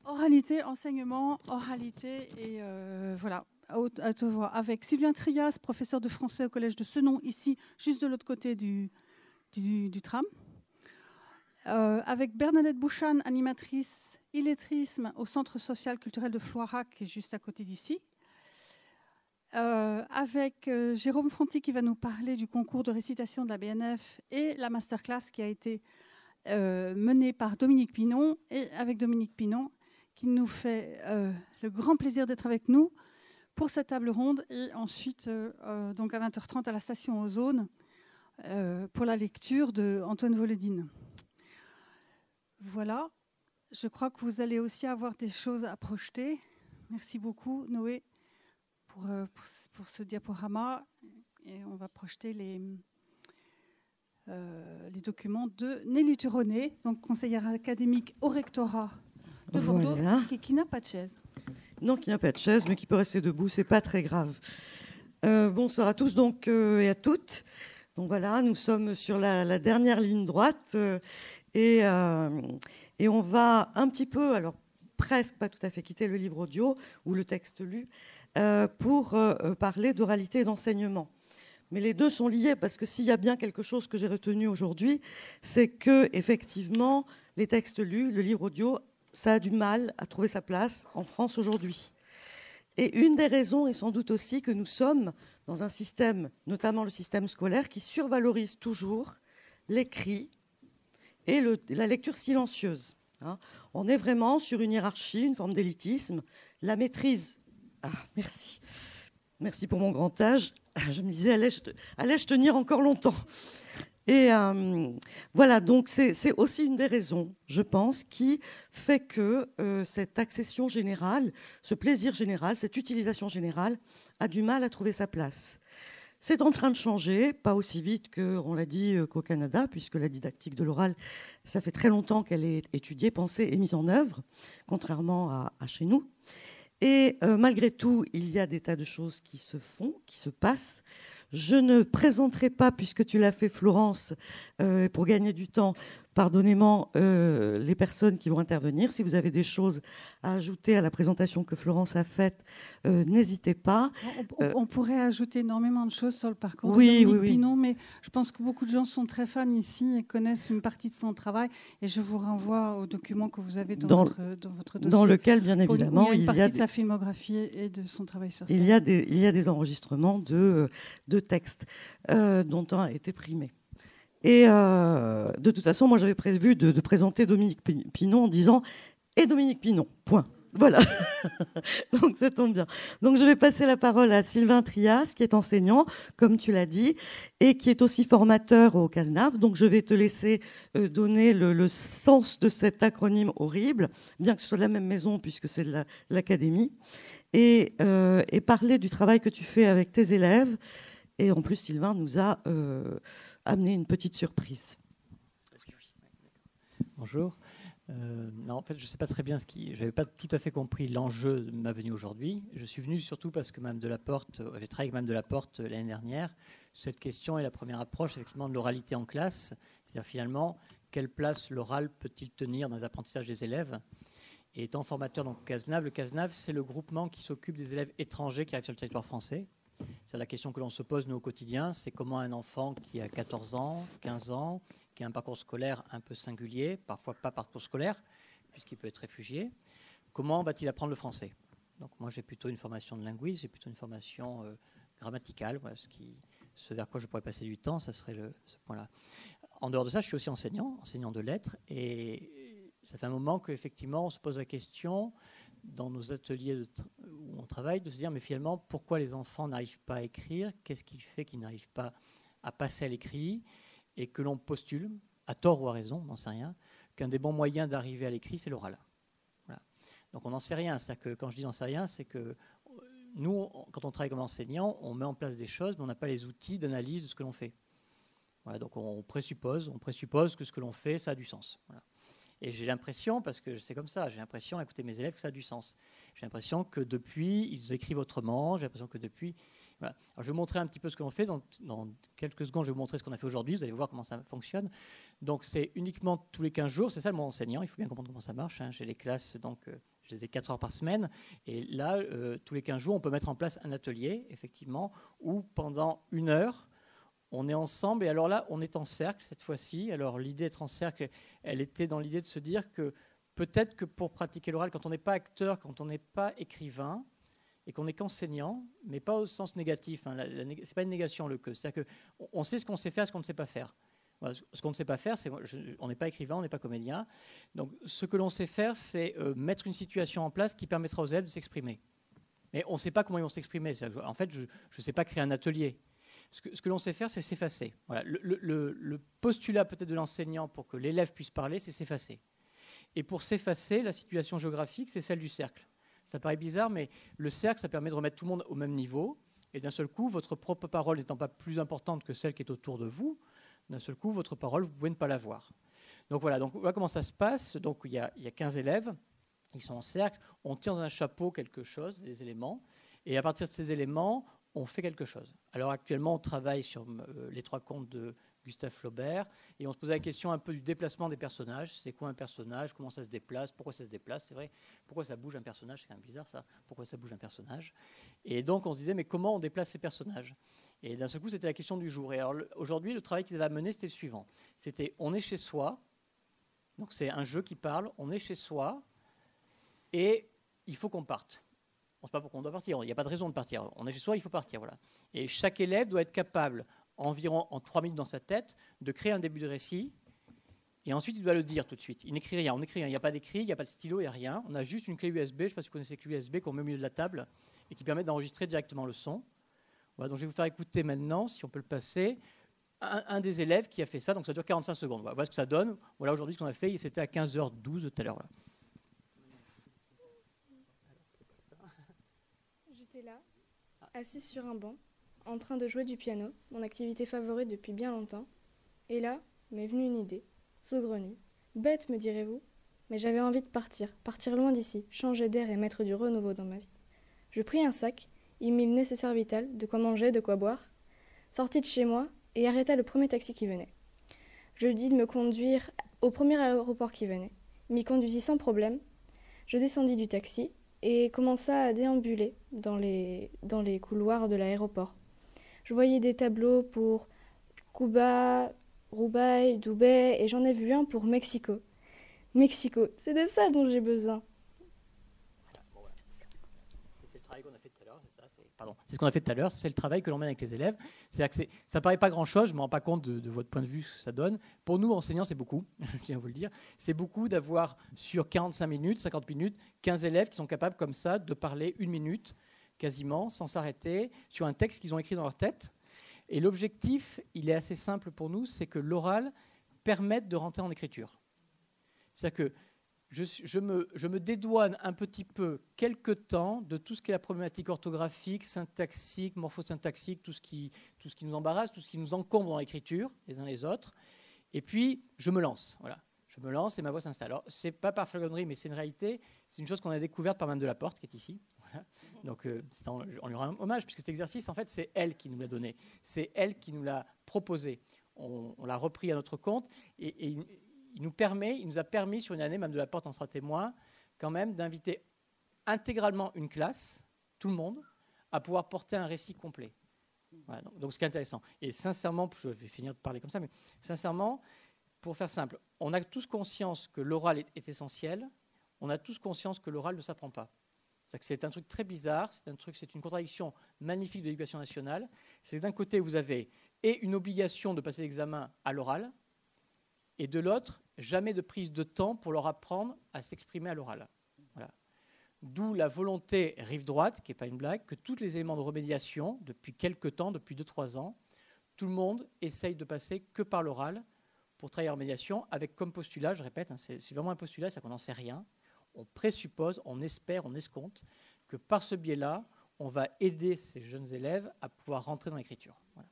Oralité, enseignement, oralité, et voilà, à te voir. Avec Sylvain Trias, professeur de français au collège de Senon, ici, juste de l'autre côté du tram. Avec Bernadette Bouchan, animatrice illettrisme au Centre social culturel de Floirac, qui est juste à côté d'ici. Avec Jérôme Fronti, qui va nous parler du concours de récitation de la BNF et la masterclass qui a été menée par Dominique Pinon, et avec Dominique Pinon, qui nous fait le grand plaisir d'être avec nous pour cette table ronde, et ensuite, donc à 20h30 à la station Ozone, pour la lecture d'Antoine Volodine. Voilà, je crois que vous allez aussi avoir des choses à projeter. Merci beaucoup, Noé, pour ce diaporama. Et on va projeter les documents de Nelly Turonet, donc conseillère académique au rectorat de Bordeaux, Voilà. qui n'a pas de chaise. Non, qui n'a pas de chaise, mais qui peut rester debout, c'est pas très grave. Bonsoir à tous donc, et à toutes. Donc voilà, nous sommes sur la dernière ligne droite et on va un petit peu, alors presque pas tout à fait quitter le livre audio ou le texte lu pour parler d'oralité et d'enseignement. Mais les deux sont liés parce que s'il y a bien quelque chose que j'ai retenu aujourd'hui, c'est que effectivement les textes lus, le livre audio, ça a du mal à trouver sa place en France aujourd'hui. Et une des raisons est sans doute aussi que nous sommes dans un système, notamment le système scolaire, qui survalorise toujours l'écrit et la lecture silencieuse. On est vraiment sur une hiérarchie, une forme d'élitisme. La maîtrise... Ah, merci. Merci pour mon grand âge. Je me disais, allais-je tenir encore longtemps ? Et voilà, donc c'est aussi une des raisons, je pense, qui fait que cette accession générale, ce plaisir général, cette utilisation générale a du mal à trouver sa place. C'est en train de changer, pas aussi vite qu'on l'a dit qu'au Canada, puisque la didactique de l'oral, ça fait très longtemps qu'elle est étudiée, pensée et mise en œuvre, contrairement à chez nous. Et malgré tout, il y a des tas de choses qui se font, qui se passent. Je ne présenterai pas, puisque tu l'as fait, Florence, pour gagner du temps, pardonnez-moi, les personnes qui vont intervenir. Si vous avez des choses à ajouter à la présentation que Florence a faite, n'hésitez pas. On pourrait ajouter énormément de choses sur le parcours de Oui, Dominique oui. Pinon, mais je pense que beaucoup de gens sont très fans ici et connaissent une partie de son travail. Et je vous renvoie aux documents que vous avez dans votre dossier. Dans lequel, bien évidemment, il y a une partie de sa filmographie et de son travail sur scène. Il y a des enregistrements de textes dont un a été primé. Et de toute façon, moi, j'avais prévu de présenter Dominique Pinon en disant « Et Dominique Pinon, point ». Voilà. Donc, ça tombe bien. Donc, je vais passer la parole à Sylvain Trias, qui est enseignant, comme tu l'as dit, et qui est aussi formateur au CASNAV. Donc, je vais te laisser donner le sens de cet acronyme horrible, bien que ce soit la même maison, puisque c'est l'académie, et parler du travail que tu fais avec tes élèves. Et en plus, Sylvain nous a amené une petite surprise. Bonjour. Non, en fait, je ne sais pas très bien je n'avais pas tout à fait compris l'enjeu de ma venue aujourd'hui. Je suis venu surtout parce que Mme Delaporte, j'ai travaillé avec Mme Delaporte l'année dernière. Cette question est la première approche effectivement de l'oralité en classe. C'est-à-dire finalement, quelle place l'oral peut-il tenir dans les apprentissages des élèves ? Et étant formateur donc au CASNAV, le CASNAV, c'est le groupement qui s'occupe des élèves étrangers qui arrivent sur le territoire français. C'est la question que l'on se pose nous au quotidien, c'est comment un enfant qui a 14 ans, 15 ans, qui a un parcours scolaire un peu singulier, parfois pas parcours scolaire, puisqu'il peut être réfugié, comment va-t-il apprendre le français ? Donc moi j'ai plutôt une formation de linguiste, j'ai plutôt une formation grammaticale, voilà, ce vers quoi je pourrais passer du temps, ça serait ce point-là. En dehors de ça, je suis aussi enseignant de lettres, et ça fait un moment qu'effectivement on se pose la question dans nos ateliers où on travaille, de se dire, mais finalement, pourquoi les enfants n'arrivent pas à écrire ? Qu'est-ce qui fait qu'ils n'arrivent pas à passer à l'écrit ? Et que l'on postule, à tort ou à raison, on n'en sait rien, qu'un des bons moyens d'arriver à l'écrit, c'est l'oral. Voilà. Donc on n'en sait rien. C'est-à-dire que quand je dis n'en sait rien, c'est que nous, quand on travaille comme enseignant, on met en place des choses, mais on n'a pas les outils d'analyse de ce que l'on fait. Voilà, donc on présuppose que ce que l'on fait, ça a du sens. Voilà. Et j'ai l'impression, parce que c'est comme ça, j'ai l'impression, à écouter mes élèves, que ça a du sens. J'ai l'impression que depuis, ils écrivent autrement. J'ai l'impression que depuis... Voilà. Alors, je vais vous montrer un petit peu ce qu'on fait. Dans quelques secondes, je vais vous montrer ce qu'on a fait aujourd'hui. Vous allez voir comment ça fonctionne. Donc, c'est uniquement tous les 15 jours. C'est ça, mon enseignant. Il faut bien comprendre comment ça marche. J'ai les classes donc, Je les ai 4 heures par semaine. Et là, tous les 15 jours, on peut mettre en place un atelier, effectivement, où pendant 1 heure, on est ensemble. Et alors là, on est en cercle cette fois-ci. Alors l'idée d'être en cercle, elle était dans l'idée de se dire que peut-être que pour pratiquer l'oral, quand on n'est pas acteur, quand on n'est pas écrivain, et qu'on n'est qu'enseignant, mais pas au sens négatif. Hein, ce n'est pas une négation, le que. C'est-à-dire qu'on sait ce qu'on sait faire, ce qu'on ne sait pas faire. Voilà, ce qu'on ne sait pas faire, c'est on n'est pas écrivain, on n'est pas comédien. Donc, ce que l'on sait faire, c'est mettre une situation en place qui permettra aux élèves de s'exprimer. Mais on ne sait pas comment ils vont s'exprimer. En fait, je ne sais pas créer un atelier. Ce que l'on sait faire, c'est s'effacer. Voilà. Le postulat peut-être de l'enseignant pour que l'élève puisse parler, c'est s'effacer. Et pour s'effacer, la situation géographique, c'est celle du cercle. Ça paraît bizarre, mais le cercle, ça permet de remettre tout le monde au même niveau. Et d'un seul coup, votre propre parole n'étant pas plus importante que celle qui est autour de vous, d'un seul coup, votre parole, vous pouvez ne pas la voir. Donc voilà, comment ça se passe. Donc il y a 15 élèves, ils sont en cercle, on tient dans un chapeau quelque chose, des éléments, et à partir de ces éléments, on fait quelque chose. Alors actuellement, on travaille sur les 3 contes de Gustave Flaubert, et on se posait la question un peu du déplacement des personnages. C'est quoi un personnage? Comment ça se déplace? Pourquoi ça se déplace? C'est vrai. Pourquoi ça bouge un personnage? C'est quand même bizarre ça. Pourquoi ça bouge un personnage? Et donc on se disait, mais comment on déplace les personnages? Et d'un seul coup, c'était la question du jour. Et alors aujourd'hui, le travail qu'ils avaient à mener, c'était le suivant. C'était, on est chez soi, donc c'est un jeu qui parle, on est chez soi, et il faut qu'on parte. On ne sait pas pourquoi on doit partir, il n'y a pas de raison de partir. On est chez soi, il faut partir. Voilà. Et chaque élève doit être capable, environ en 3 minutes dans sa tête, de créer un début de récit, et ensuite il doit le dire tout de suite. Il n'écrit rien, on n'écrit rien, il n'y a pas d'écrit, il n'y a pas de stylo, il n'y a rien. On a juste une clé USB, je ne sais pas si vous connaissez la clé USB qu'on met au milieu de la table, et qui permet d'enregistrer directement le son. Voilà, donc je vais vous faire écouter maintenant, si on peut le passer, un des élèves qui a fait ça, donc ça dure 45 secondes. Voilà ce que ça donne. Voilà aujourd'hui ce qu'on a fait, c'était à 15h12 tout à l'heure. Voilà. J'étais là, assise sur un banc, en train de jouer du piano, mon activité favorite depuis bien longtemps. Et là, m'est venue une idée, saugrenue, bête me direz-vous, mais j'avais envie de partir loin d'ici, changer d'air et mettre du renouveau dans ma vie. Je pris un sac, y mis le nécessaire vital, de quoi manger, de quoi boire, sortis de chez moi et arrêta le premier taxi qui venait. Je lui dis de me conduire au premier aéroport qui venait. Il m'y conduisit sans problème. Je descendis du taxi et commença à déambuler dans les couloirs de l'aéroport. Je voyais des tableaux pour Cuba, Roubaix, Dubaï, et j'en ai vu un pour Mexico. Mexico, c'est de ça dont j'ai besoin. C'est le travail qu'on a fait tout à l'heure. C'est ce qu'on a fait tout à l'heure, c'est le travail que l'on mène avec les élèves. C'est-à-dire que ça ne paraît pas grand-chose, je ne me rends pas compte de votre point de vue ce que ça donne. Pour nous, enseignants, c'est beaucoup, je tiens à vous le dire. C'est beaucoup d'avoir sur 45 minutes, 50 minutes, 15 élèves qui sont capables comme ça de parler 1 minute, quasiment, sans s'arrêter, sur un texte qu'ils ont écrit dans leur tête. Et l'objectif, il est assez simple pour nous, c'est que l'oral permette de rentrer en écriture. C'est-à-dire que je me dédouane un petit peu quelque temps de tout ce qui est la problématique orthographique, syntaxique, morphosyntaxique, tout ce qui nous embarrasse, tout ce qui nous encombre dans l'écriture, les uns les autres. Et puis, je me lance. Voilà. Je me lance et ma voix s'installe. Alors, ce n'est pas par flagornerie, mais c'est une réalité. C'est une chose qu'on a découverte par Mme Delaporte, qui est ici. Voilà. Donc, on lui rend un hommage, puisque cet exercice, en fait, c'est elle qui nous l'a donné. C'est elle qui nous l'a proposé. On l'a repris à notre compte. Et il nous a permis, sur une année, Mme Delaporte en sera témoin, quand même, d'inviter intégralement une classe, tout le monde, à pouvoir porter un récit complet. Voilà, donc, ce qui est intéressant. Et sincèrement, je vais finir de parler comme ça, mais sincèrement, pour faire simple, on a tous conscience que l'oral est essentiel, on a tous conscience que l'oral ne s'apprend pas. C'est un truc très bizarre, c'est une contradiction magnifique de l'éducation nationale. C'est que d'un côté, vous avez une obligation de passer l'examen à l'oral, et de l'autre, jamais de prise de temps pour leur apprendre à s'exprimer à l'oral. Voilà. D'où la volonté rive droite, qui n'est pas une blague, que tous les éléments de remédiation, depuis quelques temps, depuis 2-3 ans, tout le monde essaye de passer que par l'oral pour travailler la remédiation, avec comme postulat, je répète, hein, c'est vraiment un postulat, c'est qu'on n'en sait rien. On présuppose, on espère, on escompte que par ce biais-là, on va aider ces jeunes élèves à pouvoir rentrer dans l'écriture. Voilà.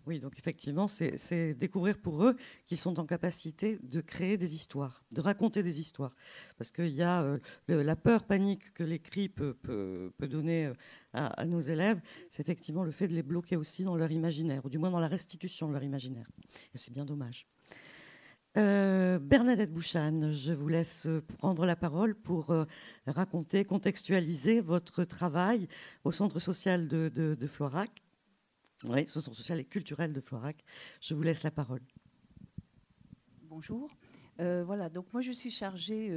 Oui, donc effectivement, c'est découvrir pour eux qu'ils sont en capacité de créer des histoires, de raconter des histoires. Parce qu'il y a la peur, panique que l'écrit peut donner à nos élèves, c'est effectivement le fait de les bloquer aussi dans leur imaginaire, ou du moins dans la restitution de leur imaginaire. Et c'est bien dommage. Bernadette Bouchane, je vous laisse prendre la parole pour raconter, contextualiser votre travail au Centre social de Florac. Oui, Centre social et culturel de Florac. Je vous laisse la parole. Bonjour. Voilà, donc moi je suis chargée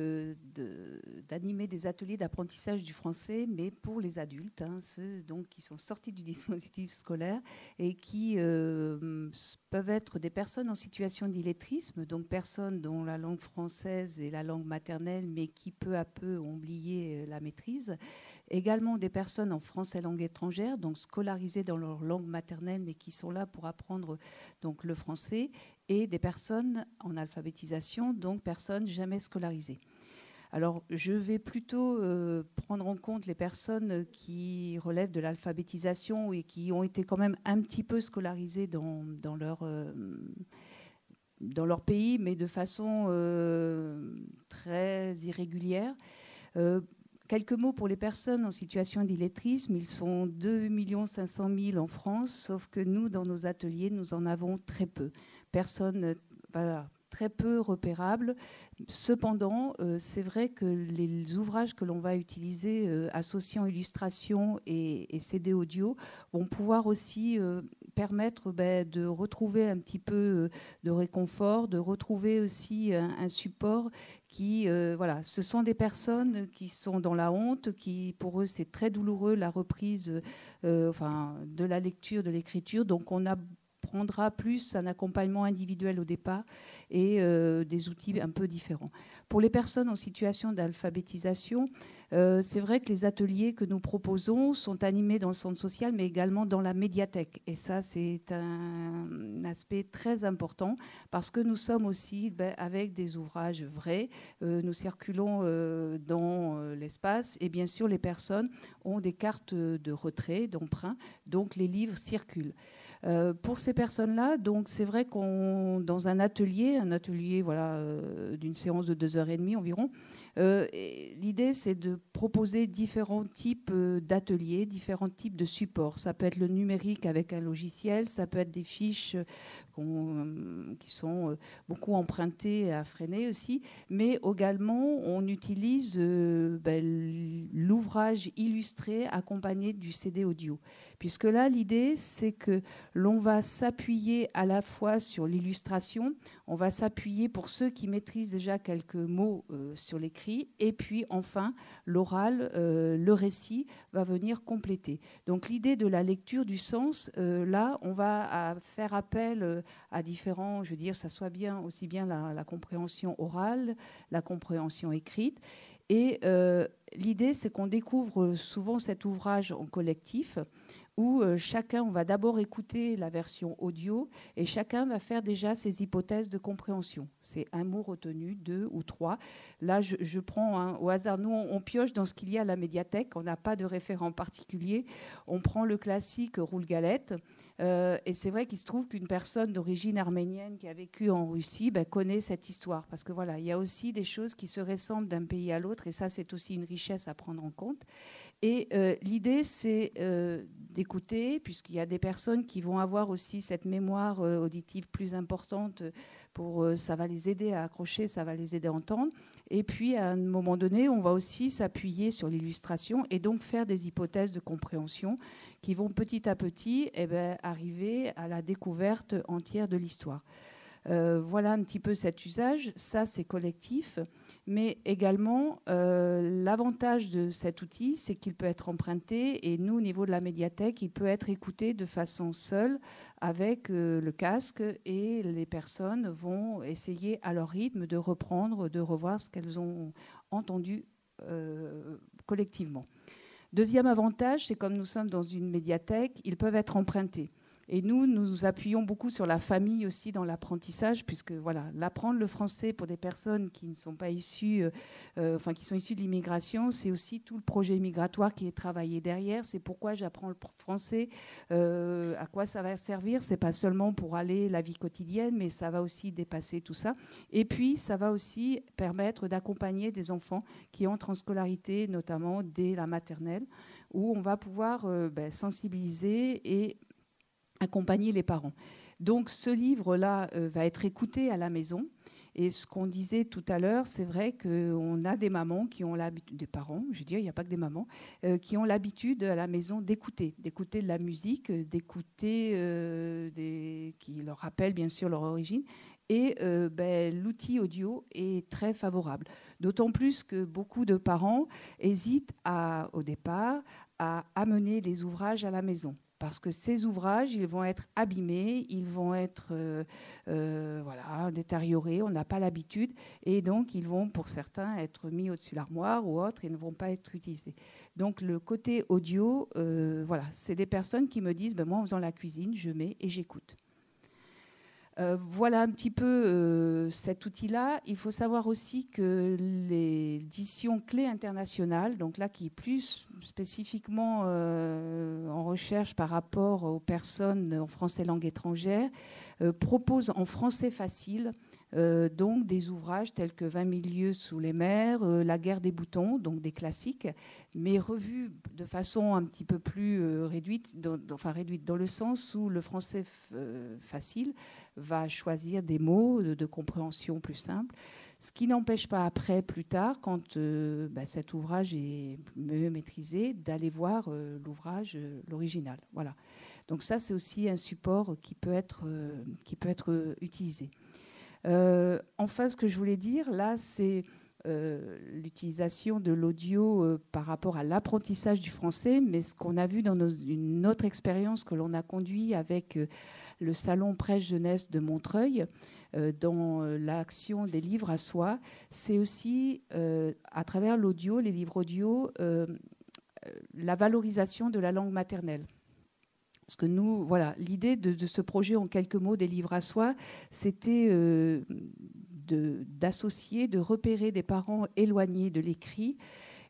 d'animer des ateliers d'apprentissage du français, mais pour les adultes, hein, ceux donc, qui sont sortis du dispositif scolaire et qui peuvent être des personnes en situation d'illettrisme, donc personnes dont la langue française est la langue maternelle, mais qui peu à peu ont oublié la maîtrise. Également des personnes en français langue étrangère, donc scolarisées dans leur langue maternelle, mais qui sont là pour apprendre donc, le français, et des personnes en alphabétisation, donc personnes jamais scolarisées. Alors, je vais plutôt prendre en compte les personnes qui relèvent de l'alphabétisation et qui ont été quand même un petit peu scolarisées dans leur pays, mais de façon très irrégulière. Quelques mots pour les personnes en situation d'illettrisme. Ils sont 2 500 000 en France, sauf que nous, dans nos ateliers, nous en avons très peu. Personnes, voilà, très peu repérables. Cependant, c'est vrai que les ouvrages que l'on va utiliser, associant illustration et CD audio, vont pouvoir aussi permettre de retrouver un petit peu de réconfort, de retrouver aussi un support qui, voilà, ce sont des personnes qui sont dans la honte, qui pour eux c'est très douloureux la reprise de la lecture, de l'écriture, donc on prendra plus un accompagnement individuel au départ et des outils un peu différents. Pour les personnes en situation d'alphabétisation, c'est vrai que les ateliers que nous proposons sont animés dans le centre social, mais également dans la médiathèque. Et ça, c'est un aspect très important parce que nous sommes aussi avec des ouvrages vrais. Nous circulons dans l'espace et bien sûr, les personnes ont des cartes de retrait, d'emprunt, donc les livres circulent. Pour ces personnes-là, donc c'est vrai qu'on dans un atelier voilà, d'une séance de 2h30 environ, l'idée c'est de proposer différents types d'ateliers, différents types de supports. Ça peut être le numérique avec un logiciel, ça peut être des fiches qui sont beaucoup empruntées à freiner aussi, mais également on utilise l'ouvrage illustré accompagné du CD audio. Puisque là, l'idée, c'est que l'on va s'appuyer à la fois sur l'illustration, on va s'appuyer pour ceux qui maîtrisent déjà quelques mots sur l'écrit, et puis enfin, l'oral, le récit va venir compléter. Donc l'idée de la lecture du sens, là, on va faire appel à différents, je veux dire, ça soit bien aussi bien la compréhension orale, la compréhension écrite, et l'idée, c'est qu'on découvre souvent cet ouvrage en collectif, où chacun, on va d'abord écouter la version audio et chacun va faire déjà ses hypothèses de compréhension. C'est un mot retenu, 2 ou 3. Là, je prends au hasard. Nous, on pioche dans ce qu'il y a à la médiathèque. On n'a pas de référent particulier. On prend le classique Roule-Galette. Et c'est vrai qu'il se trouve qu'une personne d'origine arménienne qui a vécu en Russie connaît cette histoire. Parce que voilà, il y a aussi des choses qui se ressemblent d'un pays à l'autre. Et ça, c'est aussi une richesse à prendre en compte. Et l'idée, c'est d'écouter, puisqu'il y a des personnes qui vont avoir aussi cette mémoire auditive plus importante, ça va les aider à accrocher, ça va les aider à entendre. Et puis, à un moment donné, on va aussi s'appuyer sur l'illustration et donc faire des hypothèses de compréhension qui vont petit à petit arriver à la découverte entière de l'histoire. Voilà un petit peu cet usage. Ça, c'est collectif. Mais également, l'avantage de cet outil, c'est qu'il peut être emprunté. Et nous, au niveau de la médiathèque, il peut être écouté de façon seule avec le casque. Et les personnes vont essayer à leur rythme de reprendre, de revoir ce qu'elles ont entendu collectivement. Deuxième avantage, c'est comme nous sommes dans une médiathèque, ils peuvent être empruntés. Et nous, nous appuyons beaucoup sur la famille aussi dans l'apprentissage, puisque voilà, l'apprendre le français pour des personnes qui ne sont pas issues, qui sont issues de l'immigration, c'est aussi tout le projet migratoire qui est travaillé derrière. C'est pourquoi j'apprends le français, à quoi ça va servir. C'est pas seulement pour aller la vie quotidienne, mais ça va aussi dépasser tout ça. Et puis, ça va aussi permettre d'accompagner des enfants qui entrent en scolarité, notamment dès la maternelle, où on va pouvoir sensibiliser et accompagner les parents. Donc ce livre-là va être écouté à la maison Et ce qu'on disait tout à l'heure, c'est vrai qu'on a des mamans qui ont l'habitude, des parents, je veux dire, il n'y a pas que des mamans, qui ont l'habitude à la maison d'écouter de la musique, d'écouter qui leur rappellent bien sûr leur origine. Et l'outil audio est très favorable. D'autant plus que beaucoup de parents hésitent au départ à amener des ouvrages à la maison. Parce que ces ouvrages, ils vont être abîmés, ils vont être détériorés, on n'a pas l'habitude. Et donc, ils vont, pour certains, être mis au-dessus de l'armoire ou autres et ne vont pas être utilisés. Donc, le côté audio, c'est des personnes qui me disent, moi, en faisant la cuisine, je mets et j'écoute. Voilà un petit peu cet outil-là. Il faut savoir aussi que l'édition Clé internationale, donc là qui est plus spécifiquement en recherche par rapport aux personnes en français langue étrangère, propose en français facile donc des ouvrages tels que 20 000 lieues sous les mers, La guerre des boutons, donc des classiques, mais revus de façon un petit peu plus réduite dans le sens où le français facile va choisir des mots de compréhension plus simples, ce qui n'empêche pas après, plus tard, quand cet ouvrage est mieux maîtrisé, d'aller voir l'ouvrage, l'original. Voilà. Donc ça, c'est aussi un support qui peut être utilisé. Enfin, ce que je voulais dire, là, c'est l'utilisation de l'audio par rapport à l'apprentissage du français, mais ce qu'on a vu dans une autre expérience que l'on a conduit avec le Salon Presse Jeunesse de Montreuil, dans l'action des livres à soi, c'est aussi, à travers l'audio, les livres audio, la valorisation de la langue maternelle. Parce que nous, voilà, l'idée de ce projet en quelques mots des livres à soi, c'était d'associer, de repérer des parents éloignés de l'écrit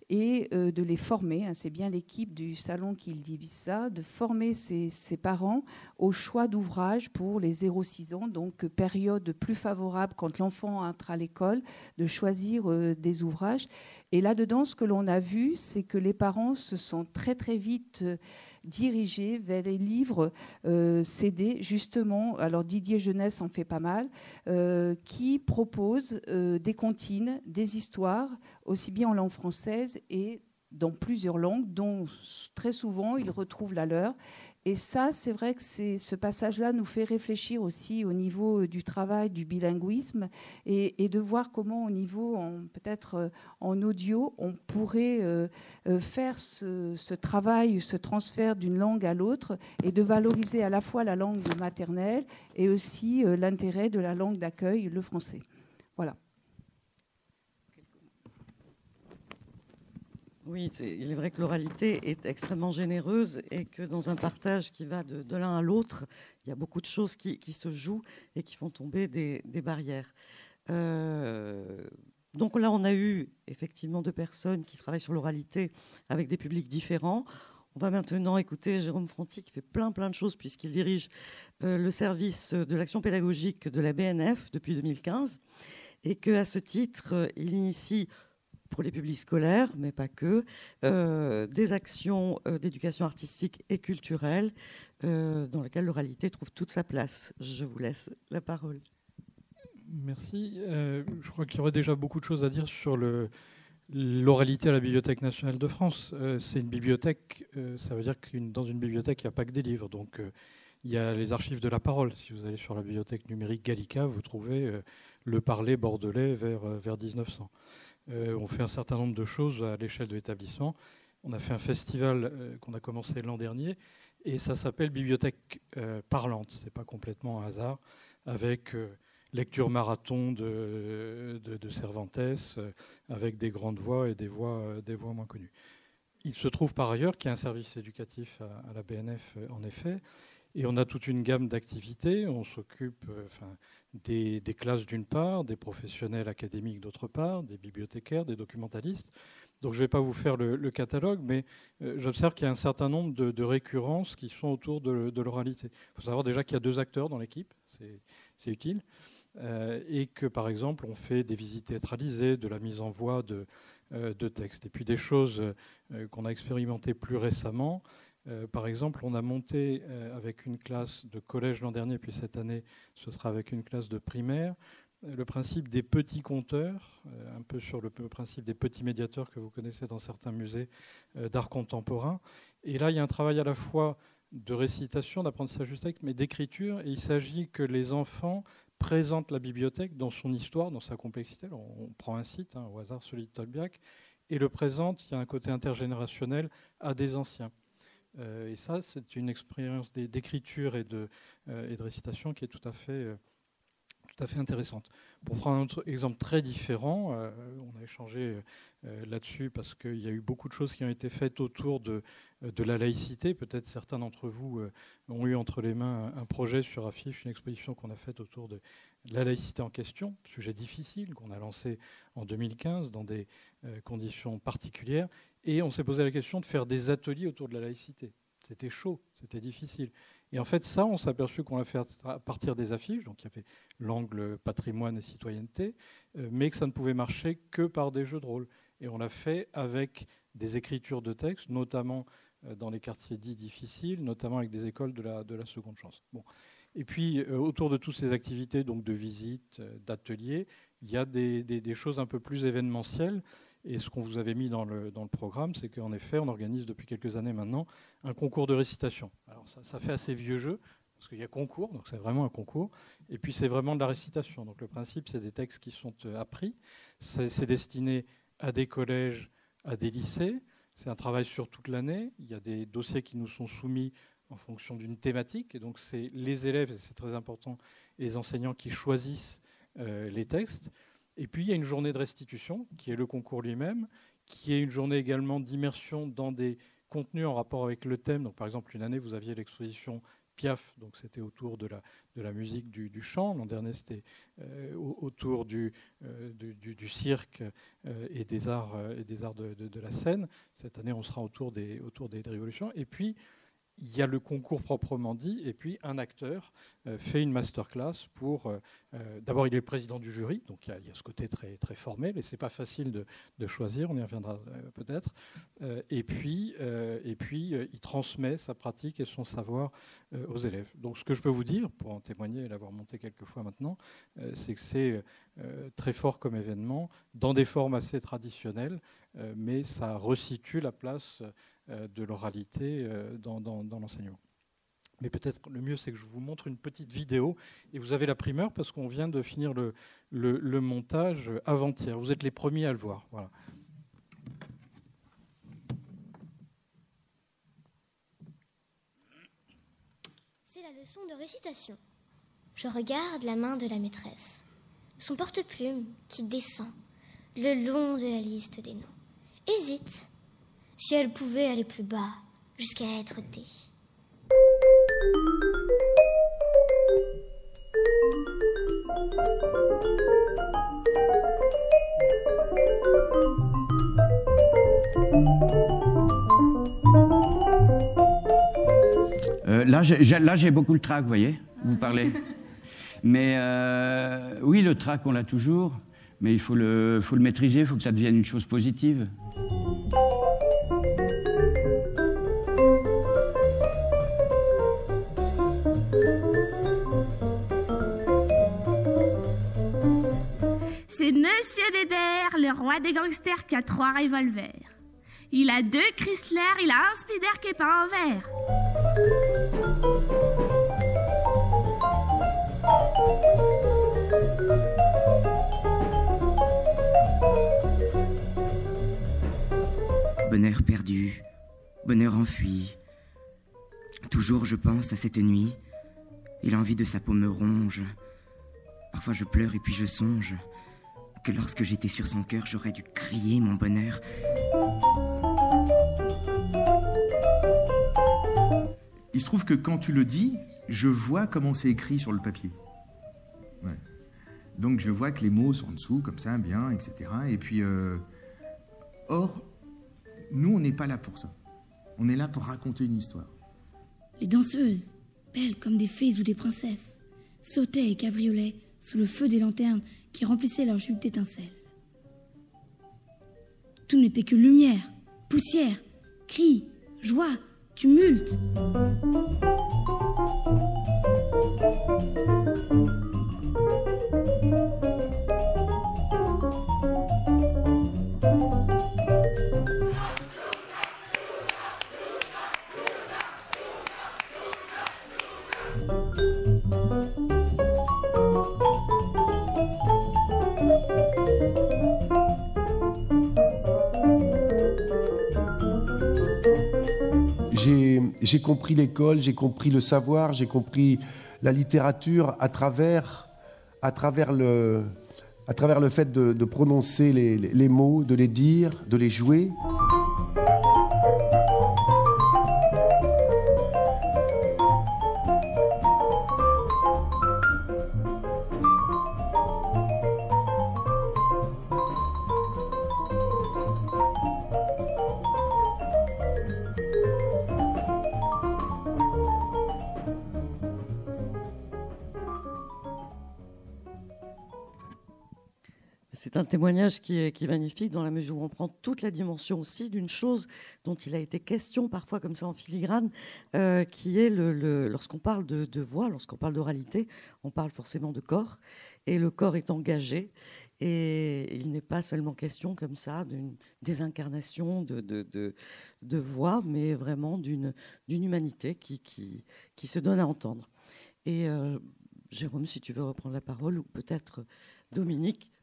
et de les former. C'est bien l'équipe du salon qui dit ça, de former ces parents au choix d'ouvrages pour les 0-6 ans, donc période plus favorable quand l'enfant entre à l'école, de choisir des ouvrages. Et là-dedans, ce que l'on a vu, c'est que les parents se sont très très vite dirigés vers les livres CD, justement. Alors Didier Jeunesse en fait pas mal, qui propose des comptines, des histoires, aussi bien en langue française et dans plusieurs langues, dont très souvent ils retrouvent la leur. Et ça, c'est vrai que ce passage-là nous fait réfléchir aussi au niveau du travail, du bilinguisme, et de voir comment au niveau, peut-être en audio, on pourrait faire ce travail, ce transfert d'une langue à l'autre, et de valoriser à la fois la langue maternelle et aussi l'intérêt de la langue d'accueil, le français. Voilà. Oui, il est vrai que l'oralité est extrêmement généreuse et que dans un partage qui va de l'un à l'autre, il y a beaucoup de choses qui se jouent et qui font tomber des barrières. Donc là, on a eu effectivement 2 personnes qui travaillent sur l'oralité avec des publics différents. On va maintenant écouter Jérôme Fronti qui fait plein de choses puisqu'il dirige le service de l'action pédagogique de la BNF depuis 2015 et qu'à ce titre, il initie pour les publics scolaires, mais pas que, des actions d'éducation artistique et culturelle dans lesquelles l'oralité trouve toute sa place. Je vous laisse la parole. Merci. Je crois qu'il y aurait déjà beaucoup de choses à dire sur l'oralité à la Bibliothèque nationale de France. C'est une bibliothèque, ça veut dire que dans une bibliothèque, il n'y a pas que des livres. Donc, il y a les archives de la parole. Si vous allez sur la bibliothèque numérique Gallica, vous trouvez le parler bordelais vers 1900. On fait un certain nombre de choses à l'échelle de l'établissement. On a fait un festival qu'on a commencé l'an dernier et ça s'appelle Bibliothèque parlante. Ce n'est pas complètement un hasard, avec lecture marathon de Cervantes, avec des grandes voix et des voix moins connues. Il se trouve par ailleurs qu'il y a un service éducatif à la BNF, en effet, et on a toute une gamme d'activités. On s'occupe des classes d'une part, des professionnels académiques d'autre part, des bibliothécaires, des documentalistes. Donc je ne vais pas vous faire le catalogue, mais j'observe qu'il y a un certain nombre de récurrences qui sont autour de l'oralité. Il faut savoir déjà qu'il y a 2 acteurs dans l'équipe, c'est utile, et que par exemple on fait des visites théâtralisées, de la mise en voix de textes. Et puis des choses qu'on a expérimentées plus récemment. Par exemple, on a monté avec une classe de collège l'an dernier, puis cette année, ce sera avec une classe de primaire, le principe des petits conteurs, un peu sur le principe des petits médiateurs que vous connaissez dans certains musées d'art contemporain. Et là, il y a un travail à la fois de récitation, d'apprentissage du texte, mais d'écriture. Et il s'agit que les enfants présentent la bibliothèque dans son histoire, dans sa complexité. Alors, on prend un site, au hasard, celui de Tolbiac, et le présente, il y a un côté intergénérationnel, à des anciens. Et ça, c'est une expérience d'écriture et de récitation qui est tout à fait intéressante. Pour prendre un autre exemple très différent, on a échangé là-dessus parce qu'il y a eu beaucoup de choses qui ont été faites autour de la laïcité. Peut-être certains d'entre vous ont eu entre les mains un projet sur Affiche, une exposition qu'on a faite autour de la laïcité en question, sujet difficile qu'on a lancé en 2015 dans des conditions particulières. Et on s'est posé la question de faire des ateliers autour de la laïcité. C'était chaud, c'était difficile. Et en fait, ça, on s'est aperçu qu'on l'a fait à partir des affiches, donc il y avait l'angle patrimoine et citoyenneté, mais que ça ne pouvait marcher que par des jeux de rôle. Et on l'a fait avec des écritures de textes, notamment dans les quartiers dits difficiles, notamment avec des écoles de la seconde chance. Bon. Et puis, autour de toutes ces activités, donc de visites, d'ateliers, il y a des choses un peu plus événementielles. Et ce qu'on vous avait mis dans le programme, c'est qu'en effet, on organise depuis quelques années maintenant un concours de récitation. Alors ça fait assez vieux jeu, parce qu'il y a concours, donc c'est vraiment un concours. Et puis c'est vraiment de la récitation. Donc le principe, c'est des textes qui sont appris. C'est destiné à des collèges, à des lycées. C'est un travail sur toute l'année. Il y a des dossiers qui nous sont soumis en fonction d'une thématique. Et donc c'est les élèves, et c'est très important, et les enseignants qui choisissent les textes. Et puis, il y a une journée de restitution, qui est le concours lui-même, qui est une journée également d'immersion dans des contenus en rapport avec le thème. Donc, par exemple, une année, vous aviez l'exposition Piaf, donc c'était autour de la musique du chant. L'an dernier, c'était autour du cirque et des arts de la scène. Cette année, on sera autour des révolutions. Et puis, il y a le concours proprement dit, et puis un acteur fait une masterclass pour... D'abord, il est le président du jury, donc il y a ce côté très, très formel, et ce n'est pas facile de choisir, on y reviendra peut-être. Et puis, il transmet sa pratique et son savoir aux élèves. Donc ce que je peux vous dire, pour en témoigner et l'avoir monté quelques fois maintenant, c'est que c'est très fort comme événement, dans des formes assez traditionnelles, mais ça resitue la place de l'oralité dans l'enseignement. Mais peut-être le mieux, c'est que je vous montre une petite vidéo, et vous avez la primeur parce qu'on vient de finir le montage avant-hier. Vous êtes les premiers à le voir. Voilà. C'est la leçon de récitation. Je regarde la main de la maîtresse, son porte-plume qui descend le long de la liste des noms. Hésite. Si elle pouvait aller plus bas, jusqu'à être D. Là, j'ai beaucoup le trac, vous voyez, vous parlez. Mais oui, le trac, on l'a toujours, mais il faut le maîtriser, il faut que ça devienne une chose positive. C'est Monsieur Bébert, le roi des gangsters, qui a 3 revolvers. Il a 2 Chrysler, il a un Spider qui est pas en verre. Bonheur perdu, bonheur enfui. Toujours je pense à cette nuit, et l'envie de sa peau me ronge. Parfois je pleure et puis je songe que lorsque j'étais sur son cœur, j'aurais dû crier mon bonheur. Il se trouve que quand tu le dis, je vois comment c'est écrit sur le papier. Ouais. Donc je vois que les mots sont en dessous, comme ça, bien, etc. Et puis, or, nous, on n'est pas là pour ça. On est là pour raconter une histoire. Les danseuses, belles comme des fées ou des princesses, sautaient et cabriolaient sous le feu des lanternes qui remplissaient leurs jupes d'étincelles. Tout n'était que lumière, poussière, cris, joie, tumulte. j'ai compris l'école, j'ai compris le savoir, j'ai compris la littérature à travers le fait de prononcer les mots, de les dire, de les jouer. C'est un témoignage qui est magnifique dans la mesure où on prend toute la dimension aussi d'une chose dont il a été question parfois comme ça en filigrane, qui est lorsqu'on parle de voix, lorsqu'on parle d'oralité, on parle forcément de corps, et le corps est engagé, et il n'est pas seulement question comme ça d'une désincarnation de voix, mais vraiment d'une humanité qui se donne à entendre. Et Jérôme, si tu veux reprendre la parole, ou peut-être Dominique.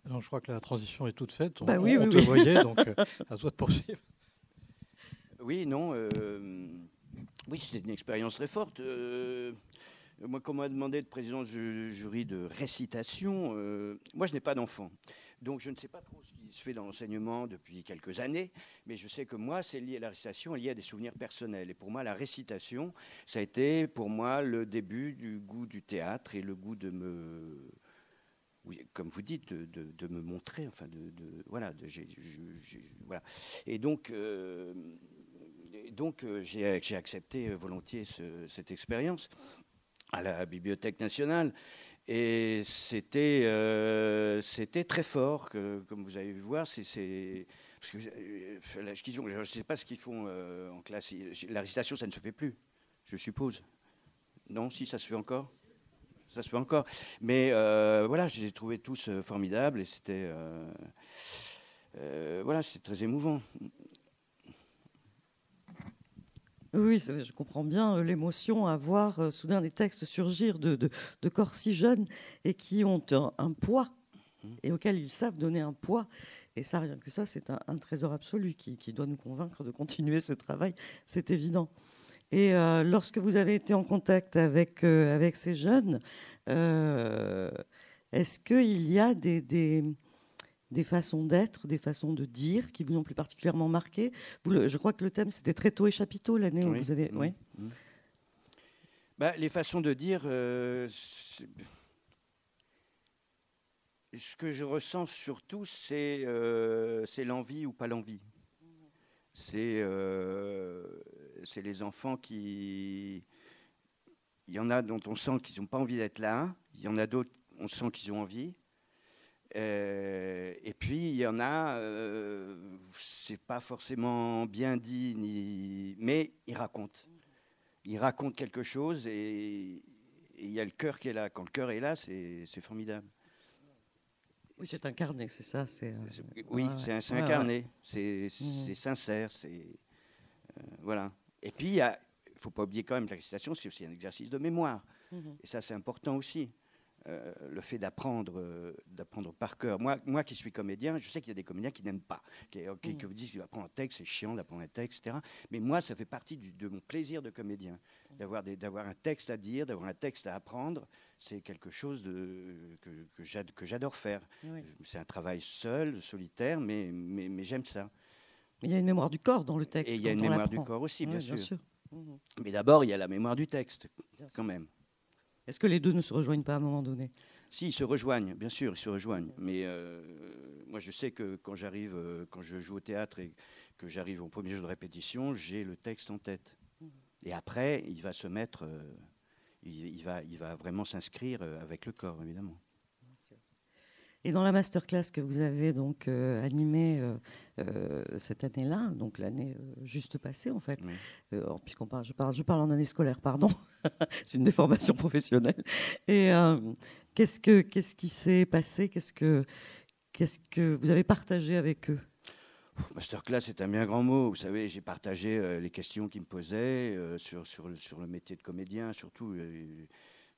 Non, je crois que la transition est toute faite. On te voyait, donc à toi de poursuivre. Oui, non. Oui, c'était une expérience très forte. Moi, quand on m'a demandé de président du jury de récitation, moi, je n'ai pas d'enfant. Donc, je ne sais pas trop ce qui se fait dans l'enseignement depuis quelques années, mais je sais que moi, c'est lié à la récitation, lié à des souvenirs personnels. Et pour moi, la récitation, ça a été pour moi le début du goût du théâtre et le goût de me... Oui, comme vous dites, de me montrer, enfin, voilà, voilà. Et donc j'ai accepté volontiers cette expérience à la Bibliothèque nationale, et c'était très fort, comme vous avez vu voir. Parce que je ne sais pas ce qu'ils font en classe. La récitation, ça ne se fait plus, je suppose. Non, si, ça se fait encore. Ça se fait encore. Mais voilà, je les ai trouvés tous formidables, et c'était voilà, c'est très émouvant. Oui, je comprends bien l'émotion à voir soudain des textes surgir de corps si jeunes et qui ont un poids et auxquels ils savent donner un poids. Et ça, rien que ça, c'est un trésor absolu qui doit nous convaincre de continuer ce travail, c'est évident. Et lorsque vous avez été en contact avec ces jeunes, est-ce qu'il y a des façons d'être, des façons de dire qui vous ont plus particulièrement marqué? Je crois que le thème, c'était Tréteaux et chapiteaux, l'année où vous avez... Oui. Bah, les façons de dire... ce que je ressens surtout, c'est l'envie ou pas l'envie. C'est les enfants qui... Il y en a dont on sent qu'ils n'ont pas envie d'être là. Il y en a d'autres, on sent qu'ils ont envie. Et puis, il y en a, c'est pas forcément bien dit, mais ils racontent. Ils racontent quelque chose, et il y a le cœur qui est là. Quand le cœur est là, c'est formidable. Oui, c'est incarné, c'est ça. Oui, c'est incarné, c'est sincère, voilà. Et puis, il ne faut pas oublier quand même que la récitation, c'est aussi un exercice de mémoire. Et ça, c'est important aussi. Le fait d'apprendre par cœur. Moi qui suis comédien, je sais qu'il y a des comédiens qui n'aiment pas, qui vous disent qu'il apprendre un texte, c'est chiant d'apprendre un texte, etc. Mais moi, ça fait partie de mon plaisir de comédien, d'avoir un texte à dire, d'avoir un texte à apprendre. C'est quelque chose que j'adore faire. Oui. C'est un travail seul, solitaire, mais j'aime ça. Il y a une mémoire du corps dans le texte. Et il y a une mémoire du corps aussi, bien sûr. Mmh. Mais d'abord, il y a la mémoire du texte, quand même. Est-ce que les deux ne se rejoignent pas à un moment donné? Si, ils se rejoignent, bien sûr, ils se rejoignent. Mais moi, je sais que quand je joue au théâtre et que j'arrive au premier jeu de répétition, j'ai le texte en tête. Et après, il va se mettre, il va vraiment s'inscrire avec le corps, évidemment. Et dans la masterclass que vous avez donc animée cette année-là, donc l'année juste passée en fait, oui. Puisqu'on parle, je parle en année scolaire, pardon, c'est une déformation professionnelle. Et qu'est-ce qui s'est passé? Qu'est-ce que vous avez partagé avec eux? Masterclass, c'est un bien grand mot. Vous savez, j'ai partagé les questions qu'ils me posaient sur le métier de comédien, surtout.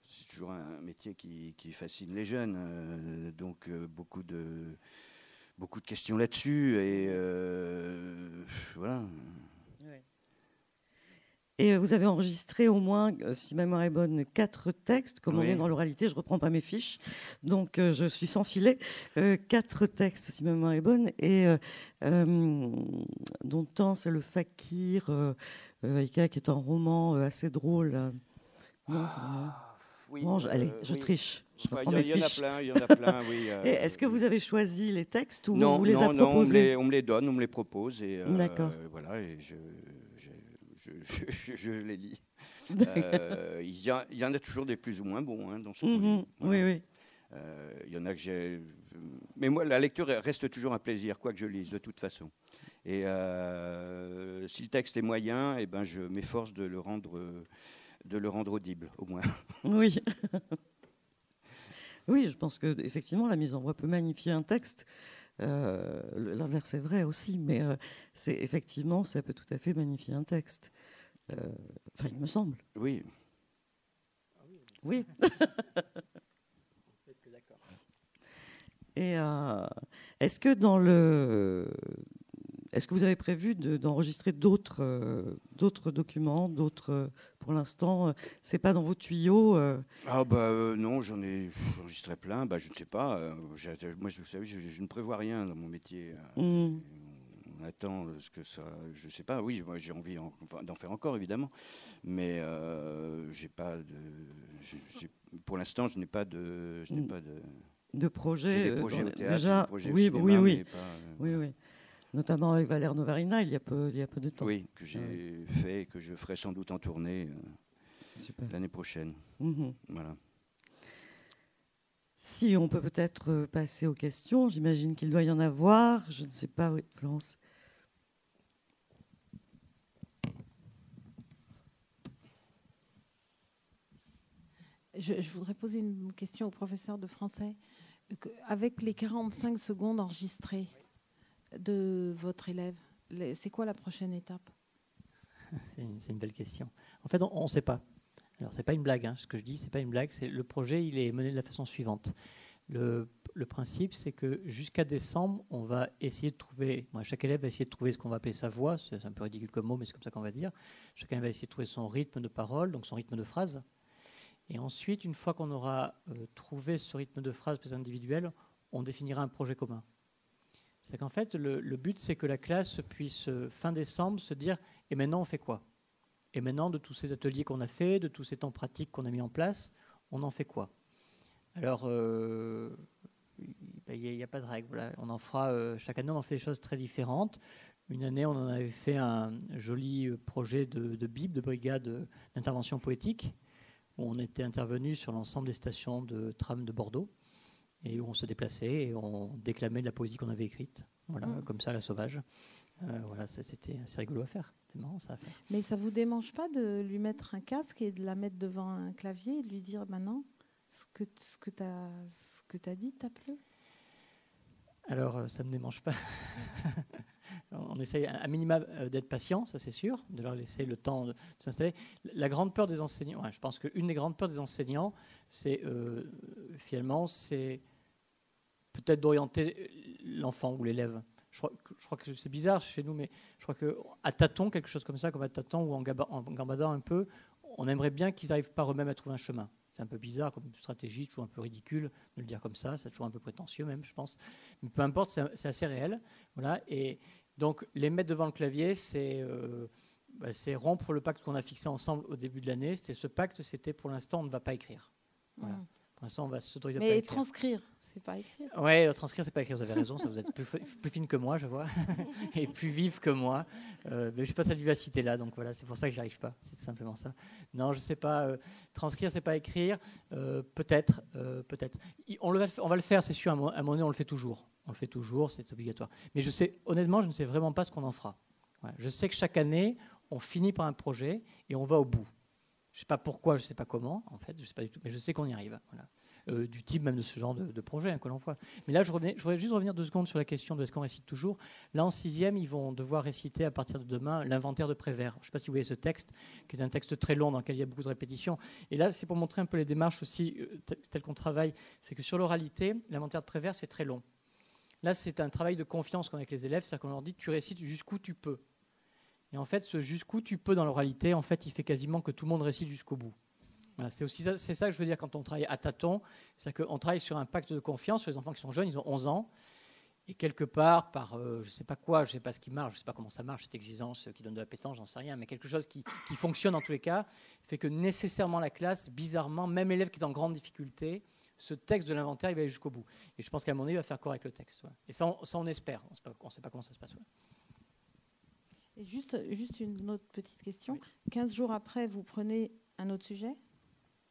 C'est toujours un métier qui fascine les jeunes, donc beaucoup de questions là-dessus, et voilà. Ouais. Et vous avez enregistré au moins, si ma mémoire est bonne, 4 textes. Comme on est dans l'oralité, je ne reprends pas mes fiches. Donc, je suis sans filet. 4 textes, si ma mémoire est bonne. Et dont un, c'est Le Fakir, qui est un roman assez drôle. Non, allez, je triche. Il y en a plein, oui. Est-ce que vous avez choisi les textes ou non, on vous les a proposés? on me les donne, on me les propose. D'accord. Voilà, et je les lis. Il y en a toujours des plus ou moins bons dans ce livre. Voilà. Oui. Il y en a que j'ai... Mais moi, la lecture reste toujours un plaisir, quoi que je lise, de toute façon. Et si le texte est moyen, eh ben, je m'efforce de le rendre audible, au moins. Oui. Oui, je pense que effectivement, la mise en voix peut magnifier un texte. L'inverse est vrai aussi, mais effectivement, ça peut tout à fait magnifier un texte. Enfin, il me semble. Oui. Oui. Et est-ce que est-ce que vous avez prévu d'enregistrer d'autres documents, pour l'instant, c'est pas dans vos tuyaux? Non, j'en ai enregistré plein. Je ne sais pas. Moi, vous savez, je ne prévois rien dans mon métier. On attend ce que ça. Je ne sais pas. Oui, moi, j'ai envie d'en faire encore, évidemment, mais j'ai pas de. Pour l'instant, je n'ai pas de. De projets. J'ai des projets au théâtre, déjà, des projets au cinéma, oui. Mais pas, oui. Notamment avec Valère Novarina, il y a peu de temps. Oui, que j'ai fait et que je ferai sans doute en tournée l'année prochaine. Voilà. Si on peut peut-être passer aux questions, j'imagine qu'il doit y en avoir. Je ne sais pas, oui, Florence. Je voudrais poser une question au professeur de français. Avec les 45 secondes enregistrées de votre élève, c'est quoi la prochaine étape? C'est une belle question. En fait, on ne sait pas. Alors, c'est pas une blague, ce que je dis, c'est pas une blague. Le projet, il est mené de la façon suivante. Le principe, c'est que jusqu'à décembre, on va essayer de trouver... chaque élève va essayer de trouver ce qu'on va appeler sa voix. C'est un peu ridicule comme mot, mais c'est comme ça qu'on va dire. Chacun va essayer de trouver son rythme de parole, donc son rythme de phrase. Et ensuite, une fois qu'on aura trouvé ce rythme de phrase plus individuel, on définira un projet commun. C'est qu'en fait, le but, c'est que la classe puisse, fin décembre, se dire « Et maintenant, on fait quoi ? Et maintenant, de tous ces ateliers qu'on a fait, de tous ces temps pratiques qu'on a mis en place, on en fait quoi ?» Alors, il n'y a pas de règle. Voilà. On en fera, chaque année, on en fait des choses très différentes. Une année, on en avait fait un joli projet de Bible, de brigade d'intervention poétique, où on était intervenu sur l'ensemble des stations de tram de Bordeaux, et où on se déplaçait et on déclamait de la poésie qu'on avait écrite, comme ça, à la sauvage. C'était assez rigolo à faire. C'est marrant, ça à faire. Mais ça ne vous démange pas de lui mettre un casque et de la mettre devant un clavier et de lui dire maintenant ce que tu as dit t'a plu? Alors, ça ne me démange pas. On essaye à minima d'être patient, ça c'est sûr, de leur laisser le temps de s'installer. La grande peur des enseignants, je pense qu'une des grandes peurs des enseignants, c'est finalement, c'est peut-être d'orienter l'enfant ou l'élève. Je crois que c'est bizarre chez nous, mais je crois qu'à tâtons, quelque chose comme ça, comme à tâtons ou en gambadant un peu, on aimerait bien qu'ils n'arrivent pas eux-mêmes à trouver un chemin. C'est un peu bizarre comme stratégie, toujours un peu ridicule de le dire comme ça, c'est toujours un peu prétentieux même, je pense. Mais peu importe, c'est assez réel. Voilà. Et donc, les mettre devant le clavier, c'est rompre le pacte qu'on a fixé ensemble au début de l'année. Ce pacte, c'était pour l'instant, on ne va pas écrire. Voilà. Pour l'instant, on va s'autoriser à pas écrire. Mais transcrire, c'est pas écrire. Oui, transcrire, c'est pas écrire, vous avez raison, ça, vous êtes plus fine que moi, je vois, et plus vive que moi. Mais je n'ai pas cette vivacité-là, donc voilà, c'est pour ça que j'y arrive pas, c'est simplement ça. Non, je sais pas, transcrire, c'est pas écrire, peut-être. On va le faire, c'est sûr, à un moment donné, on le fait toujours. On le fait toujours, c'est obligatoire. Mais honnêtement, je ne sais vraiment pas ce qu'on en fera. Voilà. Je sais que chaque année, on finit par un projet et on va au bout. Je ne sais pas pourquoi, je ne sais pas comment, en fait, je ne sais pas du tout, mais je sais qu'on y arrive. Voilà. Du type même de ce genre de projet que l'on voit. Mais là, je voudrais juste revenir 2 secondes sur la question de est-ce qu'on récite toujours. Là, en 6e, ils vont devoir réciter à partir de demain l'inventaire de Prévert. Je ne sais pas si vous voyez ce texte, qui est un texte très long dans lequel il y a beaucoup de répétitions. Et là, c'est pour montrer un peu les démarches aussi, telles qu'on travaille. C'est que sur l'oralité, l'inventaire de Prévert, c'est très long. Là, c'est un travail de confiance qu'on a avec les élèves, c'est-à-dire qu'on leur dit tu récites jusqu'où tu peux. Et en fait, ce jusqu'où tu peux dans l'oralité, en fait, il fait quasiment que tout le monde récite jusqu'au bout. Voilà, c'est ça que je veux dire quand on travaille à tâtons, c'est qu'on travaille sur un pacte de confiance sur les enfants qui sont jeunes, ils ont 11 ans, et quelque part, par je ne sais pas quoi, je ne sais pas ce qui marche, je ne sais pas comment ça marche, cette exigence qui donne de l'appétence, j'en sais rien, mais quelque chose qui fonctionne dans tous les cas, fait que nécessairement la classe, bizarrement, même l'élève qui est en grande difficulté, ce texte de l'inventaire, il va aller jusqu'au bout. Et je pense qu'à un moment donné, il va faire corps avec le texte. Ouais. Et ça, on espère. On ne sait pas comment ça se passe. Ouais. Et juste une autre petite question. Oui. 15 jours après, vous prenez un autre sujet ?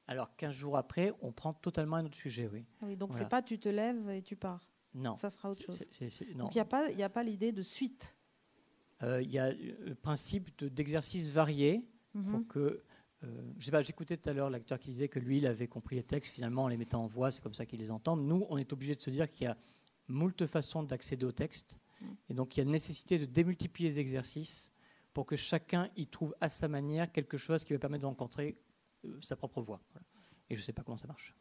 Alors, 15 jours après, on prend totalement un autre sujet, oui. Ah oui, donc voilà. C'est pas tu te lèves et tu pars. Non. Ça sera autre chose. Non. Donc, il n'y a pas l'idée de suite. Il y a le principe d'exercices variés pour que... je sais pas, j'écoutais tout à l'heure l'acteur qui disait que lui, il avait compris les textes, finalement, en les mettant en voix, c'est comme ça qu'il les entend. Nous, on est obligé de se dire qu'il y a moult façons d'accéder au texte. Et donc, il y a nécessité de démultiplier les exercices pour que chacun y trouve à sa manière quelque chose qui va permettre de rencontrer sa propre voix. Voilà. Et je ne sais pas comment ça marche.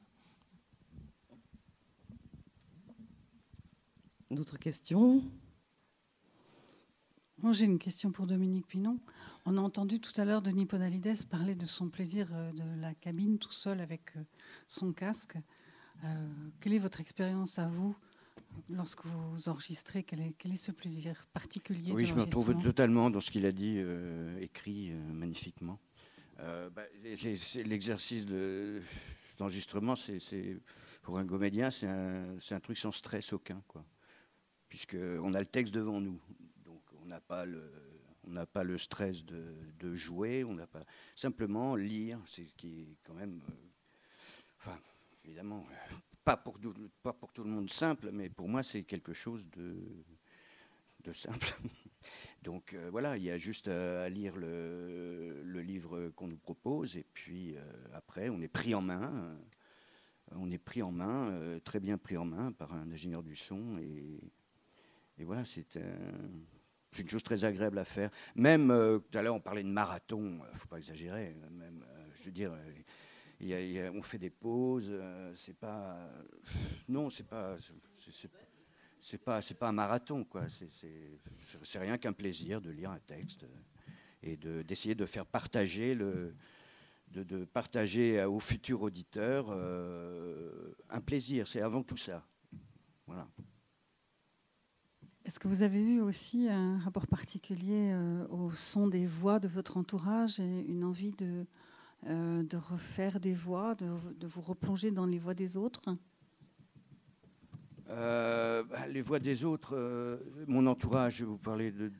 D'autres questions ? Moi, j'ai une question pour Dominique Pinon. On a entendu tout à l'heure Denis Podalides parler de son plaisir de la cabine tout seul avec son casque. Quelle est votre expérience à vous lorsque vous enregistrez? Quel est ce plaisir particulier? Oui, je me retrouve totalement dans ce qu'il a dit, écrit magnifiquement. L'exercice d'enregistrement, pour un comédien, c'est un truc sans stress aucun, quoi. Puisqu'on a le texte devant nous. Donc on n'a pas le stress de jouer, on n'a pas simplement lire, c'est qui est quand même, enfin évidemment pas pour tout le monde simple, mais pour moi c'est quelque chose de simple. Donc voilà, il y a juste à lire le livre qu'on nous propose et puis après on est pris en main. Très bien pris en main par un ingénieur du son et voilà, c'est une chose très agréable à faire. Même, tout à l'heure, on parlait de marathon, il ne faut pas exagérer. Même, je veux dire, on fait des pauses, c'est pas... Non, c'est pas un marathon, quoi. C'est rien qu'un plaisir de lire un texte et d'essayer de faire partager de partager aux futurs auditeurs un plaisir. C'est avant tout ça. Voilà. Est-ce que vous avez eu aussi un rapport particulier au son des voix de votre entourage et une envie de refaire des voix, de vous replonger dans les voix des autres? Les voix des autres, mon entourage, vous parlez de...